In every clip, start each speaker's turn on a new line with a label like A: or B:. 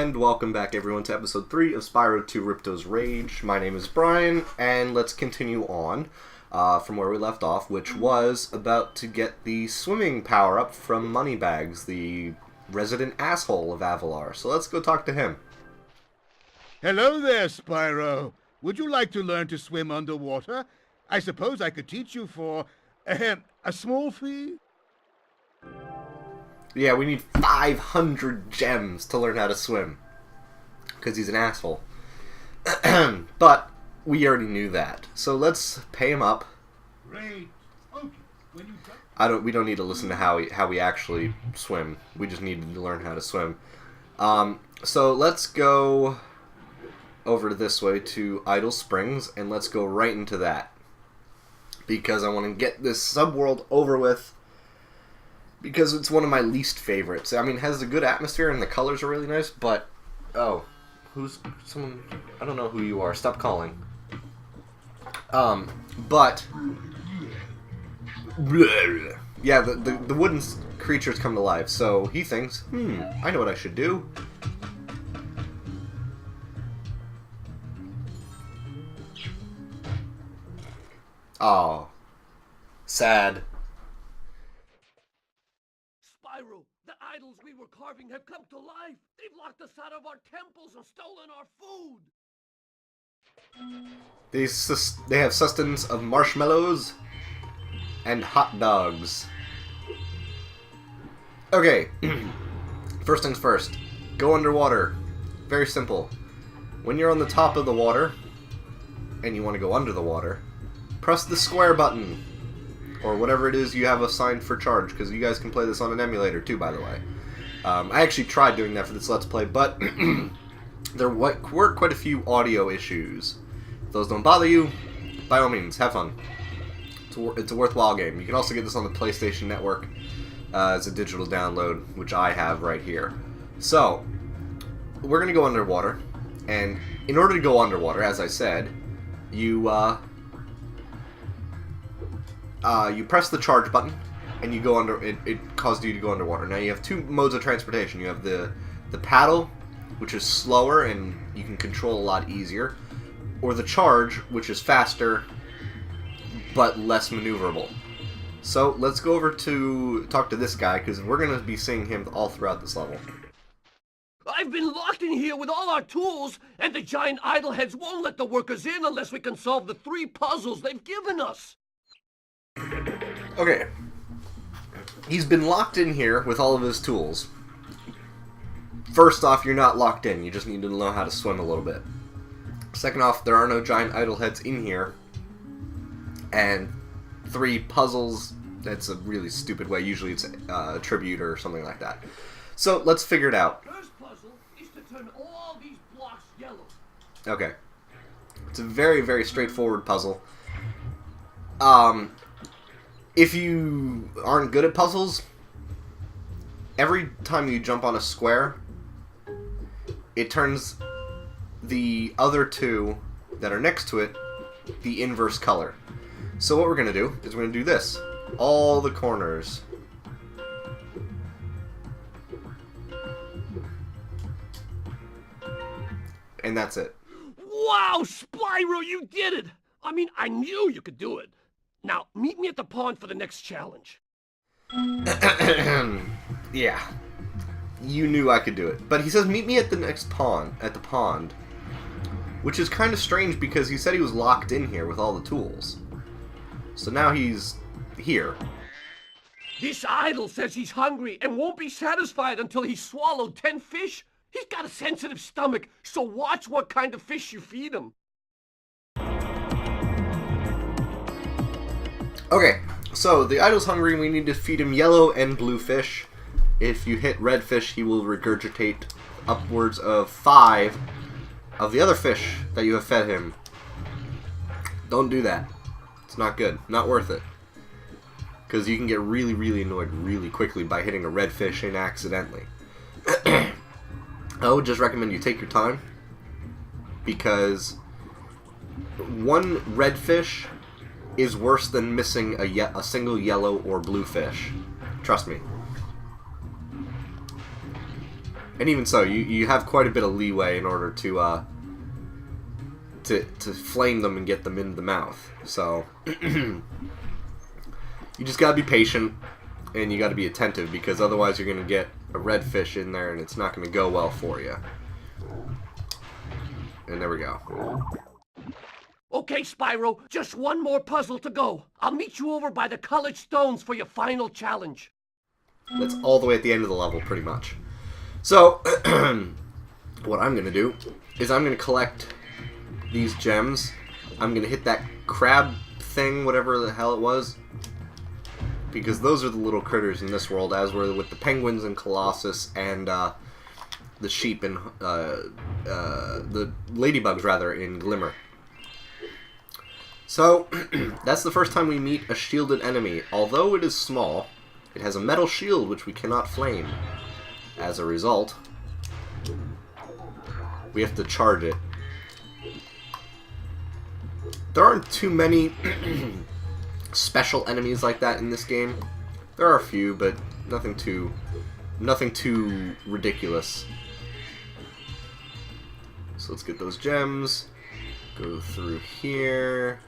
A: And welcome back everyone to episode 3 of Spyro 2 Ripto's Rage. My name is Brian, and let's continue on from where we left off, which was about to get the swimming power-up from Moneybags, the resident asshole of Avalar. So let's go talk to him.
B: Hello there, Spyro. Would you like to learn to swim underwater? I suppose I could teach you for, a small fee?
A: Yeah, we need 500 gems to learn how to swim. Because he's an asshole. But we already knew that. So let's pay him up.
B: Great. Okay. When you
A: We don't need to listen to how we actually swim. We just need to learn how to swim. So let's go over this way to Idle Springs, and let's go right into that. Because I want to get this subworld over with. Because it's one of my least favorites. I mean, it has a good atmosphere and the colors are really nice, but... Oh. Who's... someone... I don't know who you are. Stop calling. But... Yeah, the wooden creatures come to life, so he thinks, I know what I should do. Oh. Sad.
C: Spyro, the idols we were carving have come to life. They've locked us out of our temples and stolen our food.
A: They have sustenance of marshmallows and hot dogs. Okay. First things first. Go underwater. Very simple. When you're on the top of the water and you want to go under the water, press the square button. Or whatever it is you have assigned for charge, because you guys can play this on an emulator too, by the way. I actually tried doing that for this Let's Play, but there were quite a few audio issues. If those don't bother you, by all means, have fun. It's a worthwhile game. You can also get this on the PlayStation Network as a digital download, which I have right here. So, we're going to go underwater, and in order to go underwater, as I said, you press the charge button, and you go under. It causes you to go underwater. Now you have two modes of transportation. You have the paddle, which is slower and you can control a lot easier, or the charge, which is faster but less maneuverable. So let's go over to talk to this guy, because we're going to be seeing him all throughout this level.
C: I've been locked in here with all our tools, and the giant idol heads won't let the workers in unless we can solve the 3 puzzles they've given us.
A: Okay. He's been locked in here with all of his tools. First off, you're not locked in. You just need to know how to swim a little bit. Second off, there are no giant idol heads in here. And 3 puzzles, that's a really stupid way. Usually it's a tribute or something like that. So, let's figure it out.
C: First puzzle is to turn all these blocks yellow.
A: Okay. It's a very, very straightforward puzzle. If you aren't good at puzzles, every time you jump on a square, it turns the other 2 that are next to it the inverse color. So what we're going to do is we're going to do this. All the corners. And that's it.
C: Wow, Spyro, you did it! I mean, I knew you could do it. Now, meet me at the pond for the next challenge.
A: Yeah. You knew I could do it. But he says meet me at the next pond, which is kind of strange because he said he was locked in here with all the tools. So now he's here.
C: This idol says he's hungry and won't be satisfied until he's swallowed 10 fish. He's got a sensitive stomach, so watch what kind of fish you feed him.
A: Okay, so the idol's hungry and we need to feed him yellow and blue fish. If you hit red fish, he will regurgitate upwards of 5 of the other fish that you have fed him. Don't do that. It's not good. Not worth it. Because you can get really, really annoyed really quickly by hitting a red fish in accidentally. I would just recommend you take your time, because one red fish is worse than missing a single yellow or blue fish. Trust me. And even so, you have quite a bit of leeway in order to flame them and get them into the mouth. So you just gotta be patient and you gotta be attentive, because otherwise you're gonna get a red fish in there and it's not gonna go well for you. And there we go.
C: Okay, Spyro, just one more puzzle to go. I'll meet you over by the colored stones for your final challenge.
A: That's all the way at the end of the level, pretty much. So, what I'm going to do is I'm going to collect these gems. I'm going to hit that crab thing, whatever the hell it was, because those are the little critters in this world, as were with the penguins and Colossus and the sheep and the ladybugs, rather, in Glimmer. So, that's the first time we meet a shielded enemy. Although it is small, it has a metal shield which we cannot flame. As a result, we have to charge it. There aren't too many special enemies like that in this game. There are a few, but nothing too ridiculous. So let's get those gems. Go through here.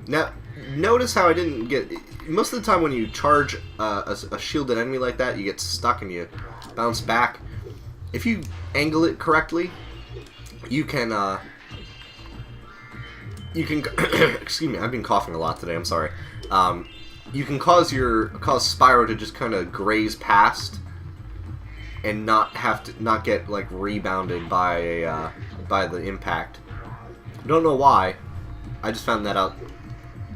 A: Now, notice how I didn't get... Most of the time when you charge a shielded enemy like that, you get stuck and you bounce back. If you angle it correctly, you can... excuse me, I've been coughing a lot today, I'm sorry. You can cause Spyro to just kind of graze past and not get like rebounded by the impact. Don't know why. I just found that out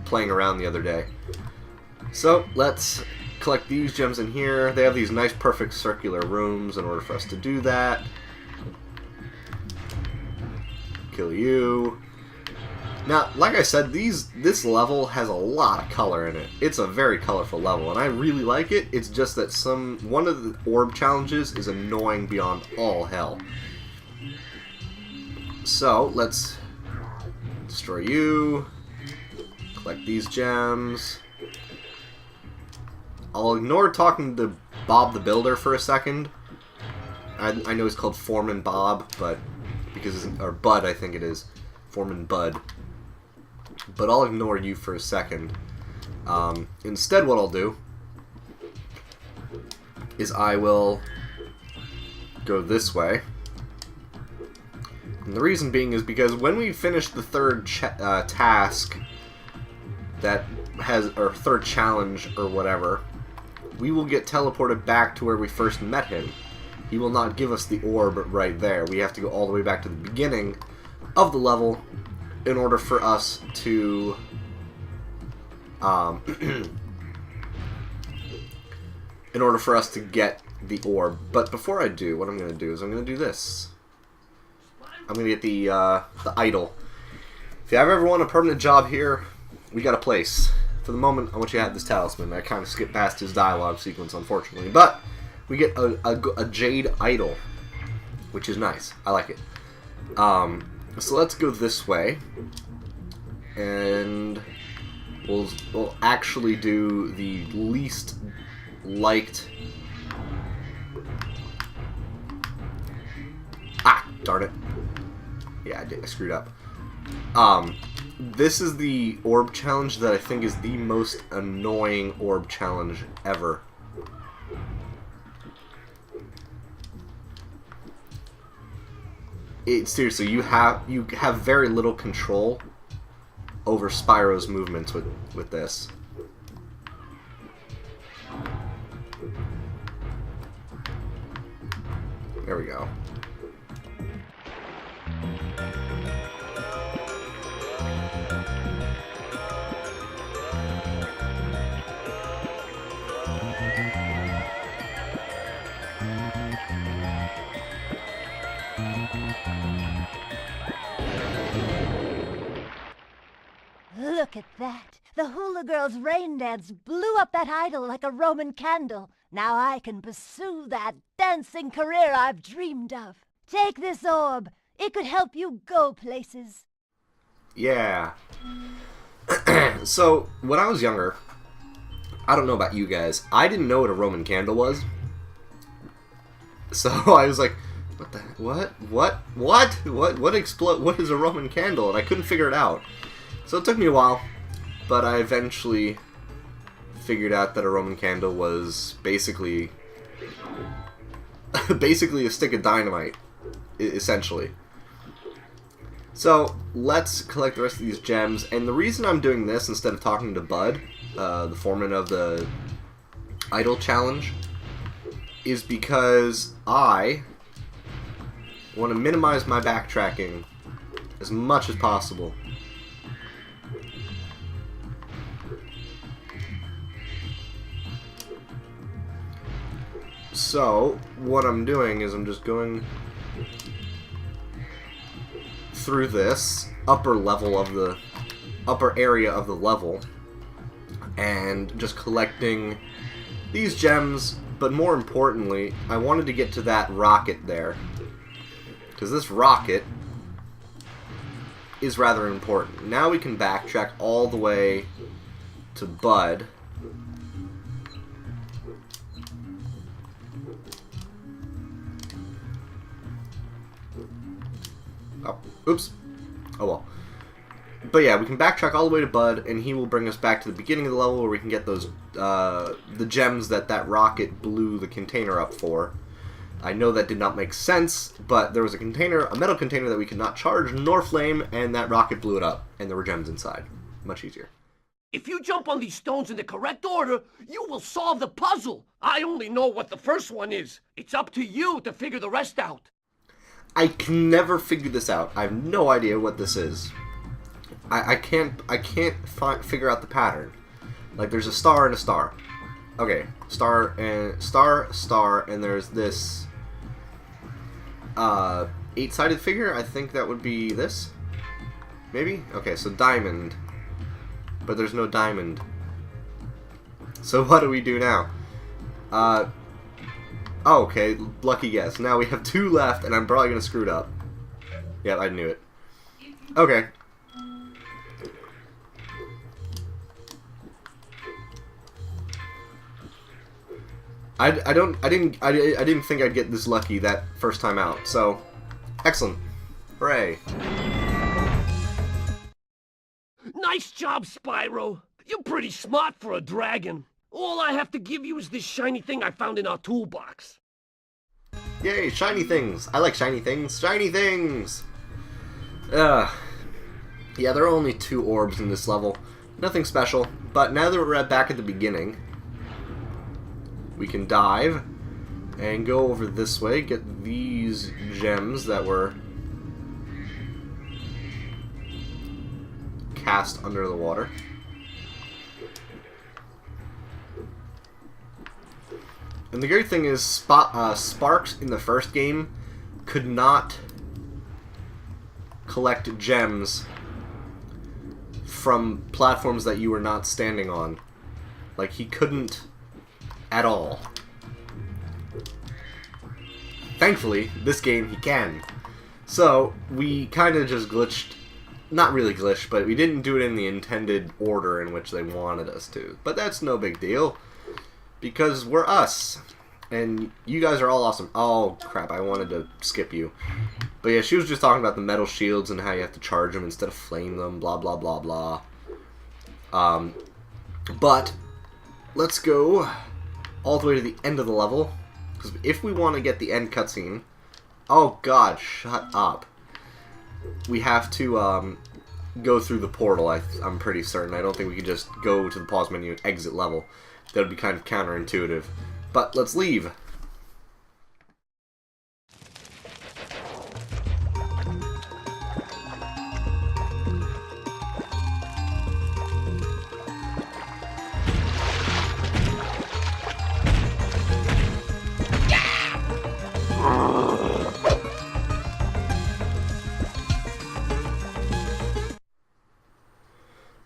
A: playing around the other day. So let's collect these gems in here. They have these nice perfect circular rooms in order for us to do that. Kill you. Now, like I said, this level has a lot of color in it. It's a very colorful level, and I really like it. It's just that one of the orb challenges is annoying beyond all hell. So, let's destroy you. Collect these gems. I'll ignore talking to Bob the Builder for a second. I know he's called Foreman Bob, but or Bud, I think it is. Foreman Bud. But I'll ignore you for a second. Instead, what I'll do is I will go this way. And the reason being is because when we finish the third task that has, or third challenge or whatever, we will get teleported back to where we first met him. He will not give us the orb right there. We have to go all the way back to the beginning of the level in order for us to get the orb. But before I do, what I'm going to do is I'm going to do this. I'm going to get the idol. If you ever want a permanent job here, we got a place. For the moment, I want you to have this talisman. I kind of skipped past his dialogue sequence, unfortunately. But we get a jade idol, which is nice. I like it. So let's go this way, and we'll actually do the least liked. Ah, darn it! Yeah, I screwed up. This is the orb challenge that I think is the most annoying orb challenge ever. Seriously, you have very little control over Spyro's movements with this. There we go.
D: Look at that. The hula girl's rain dance blew up that idol like a Roman candle. Now I can pursue that dancing career I've dreamed of. Take this orb. It could help you go places.
A: Yeah. So, when I was younger, I don't know about you guys, I didn't know what a Roman candle was So I was like, what the, what is a Roman candle? And I couldn't figure it out. So it took me a while, but I eventually figured out that a Roman candle was basically a stick of dynamite, essentially. So let's collect the rest of these gems, and the reason I'm doing this instead of talking to Bud, the foreman of the idol challenge, is because I want to minimize my backtracking as much as possible. So, what I'm doing is I'm just going through this upper area of the level and just collecting these gems, but more importantly, I wanted to get to that rocket there, because this rocket is rather important. Now we can backtrack all the way to Bud. Oh, oops. Oh well. But yeah, we can backtrack all the way to Bud, and he will bring us back to the beginning of the level where we can get those, the gems that rocket blew the container up for. I know that did not make sense, but there was a metal container that we could not charge nor flame, and that rocket blew it up, and there were gems inside. Much easier.
C: If you jump on these stones in the correct order, you will solve the puzzle. I only know what the first one is. It's up to you to figure the rest out.
A: I can never figure this out. I have no idea what this is. I can't figure out the pattern. Like, there's a star and a star. Okay, star, and there's this 8-sided figure. I think that would be this. Maybe? Okay, so diamond. But there's no diamond. So what do we do now? Oh, okay, lucky guess. Now we have 2 left, and I'm probably going to screw it up. Yep, I knew it. Okay. I didn't think I'd get this lucky that first time out. So, excellent. Hooray.
C: Nice job, Spyro. You're pretty smart for a dragon. All I have to give you is this shiny thing I found in our toolbox.
A: Yay, shiny things. I like shiny things. Shiny things! Yeah, there are only 2 orbs in this level. Nothing special. But now that we're back at the beginning, we can dive and go over this way, get these gems that were cast under the water. And the great thing is, Sparks in the first game could not collect gems from platforms that you were not standing on. Like, he couldn't at all. Thankfully, this game he can. So, we kind of just glitched. Not really glitched, but we didn't do it in the intended order in which they wanted us to. But that's no big deal, because we're us. And you guys are all awesome. Oh, crap, I wanted to skip you. But yeah, she was just talking about the metal shields and how you have to charge them instead of flame them, blah, blah, blah, blah. But let's go all the way to the end of the level, because if we want to get the end cutscene... Oh, God, shut up. We have to go through the portal, I'm pretty certain. I don't think we can just go to the pause menu and exit level. That would be kind of counterintuitive. But let's leave.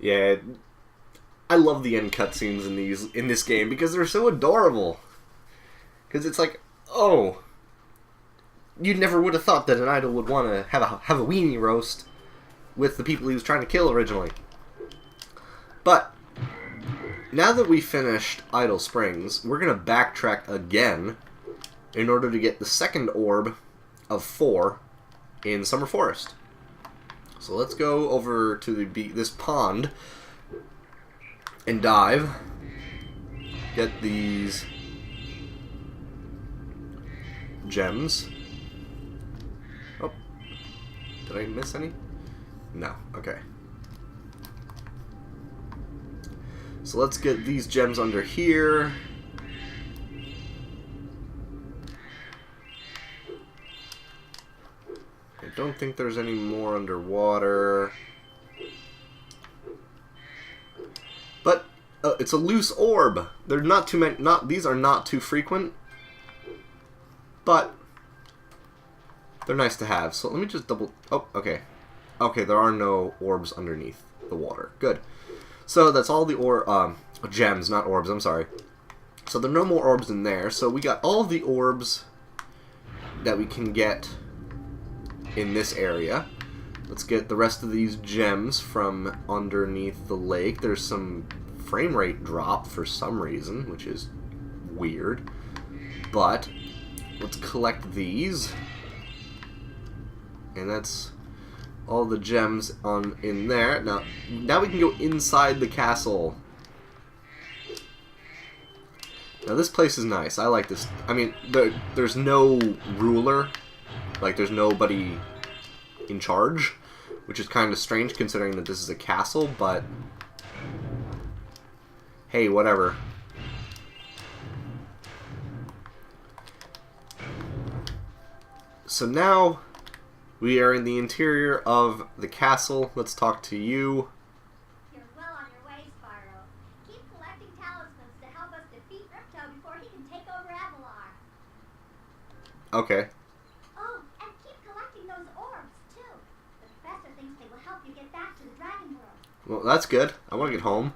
A: Yeah, I love the end cutscenes in this game because they're so adorable. Because it's like, oh, you never would have thought that an idol would want to have a weenie roast with the people he was trying to kill originally. But now that we finished Idle Springs, we're gonna backtrack again in order to get the second orb of 4 in Summer Forest. So let's go over to this pond and dive. Get these gems. Oh, did I miss any? No, okay. So let's get these gems under here. I don't think there's any more underwater. But it's a loose orb. They're not too many. These are not too frequent, but they're nice to have. So let me just double. Oh, okay. Okay, there are no orbs underneath the water. Good. So that's all the gems, not orbs. I'm sorry. So there are no more orbs in there. So we got all the orbs that we can get in this area. Let's get the rest of these gems from underneath the lake. There's some frame rate drop for some reason, which is weird. But let's collect these. And that's all the gems in there. Now we can go inside the castle. Now this place is nice. I like this. I mean, there's no ruler. Like, there's nobody in charge, which is kind of strange considering that this is a castle, but hey, whatever. So now we are in the interior of the castle. Let's talk to you.
D: You're well on your way, Spyro. Keep collecting talismans to help us defeat Ripto before he can take over Avalar.
A: Okay.
D: Oh, and keep collecting those orbs, too. The professor thinks they will help you get back to the Dragon World.
A: Well, that's good. I want to get home.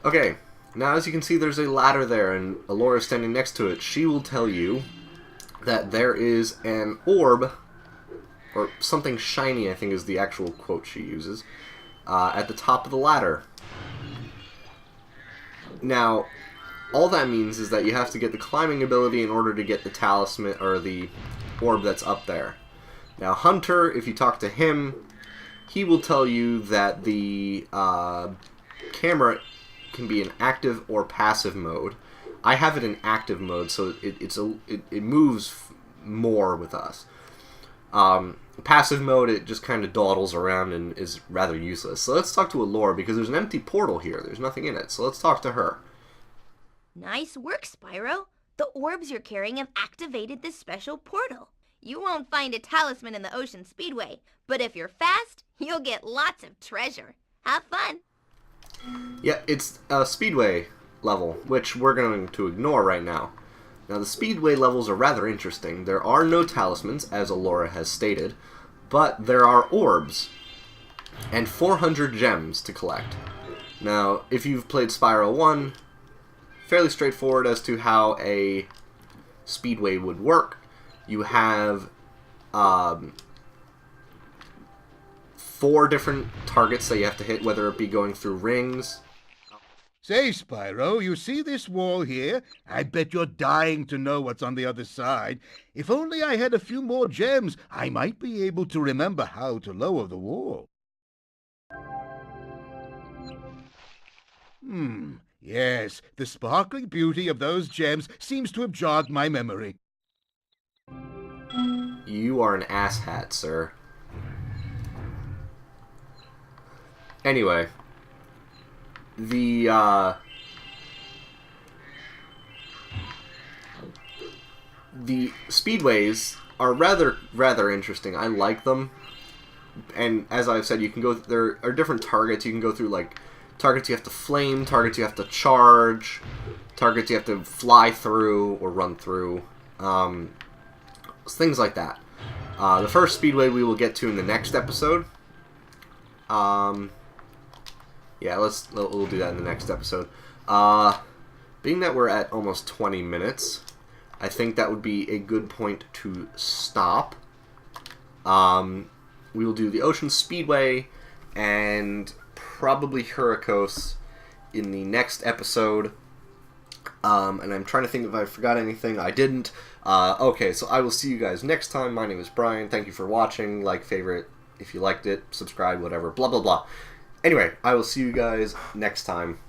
A: Okay. Now, as you can see, there's a ladder there, and Alora is standing next to it. She will tell you that there is an orb, or something shiny, I think is the actual quote she uses, at the top of the ladder. Now, all that means is that you have to get the climbing ability in order to get the talisman, or the orb that's up there. Now, Hunter, if you talk to him, he will tell you that the camera can be in active or passive mode. I have it in active mode, so it moves more with us. Passive mode, it just kind of dawdles around and is rather useless. So let's talk to Alora, because there's an empty portal here. There's nothing in it. So let's talk to her.
E: Nice work, Spyro. The orbs you're carrying have activated this special portal. You won't find a talisman in the Ocean Speedway, but if you're fast, you'll get lots of treasure. Have fun.
A: Yeah, it's a Speedway level, which we're going to ignore right now. Now, the Speedway levels are rather interesting. There are no talismans, as Alora has stated, but there are orbs and 400 gems to collect. Now, if you've played Spyro 1, fairly straightforward as to how a Speedway would work. You have 4 different targets that you have to hit, whether it be going through rings.
B: Say, Spyro, you see this wall here? I bet you're dying to know what's on the other side. If only I had a few more gems, I might be able to remember how to lower the wall. Yes, the sparkling beauty of those gems seems to have jogged my memory.
A: You are an asshat, sir. Anyway, the speedways are rather interesting. I like them, and as I've said, you can go. There are different targets you can go through, like targets you have to flame, targets you have to charge, targets you have to fly through or run through, things like that. The first speedway we will get to in the next episode. Yeah, we'll do that in the next episode. Being that we're at almost 20 minutes, I think that would be a good point to stop. We will do the Ocean Speedway and probably Hurricos in the next episode. And I'm trying to think if I forgot anything. I didn't. Okay, so I will see you guys next time. My name is Brian. Thank you for watching. Like, favorite, if you liked it, subscribe, whatever, blah, blah, blah. Anyway, I will see you guys next time.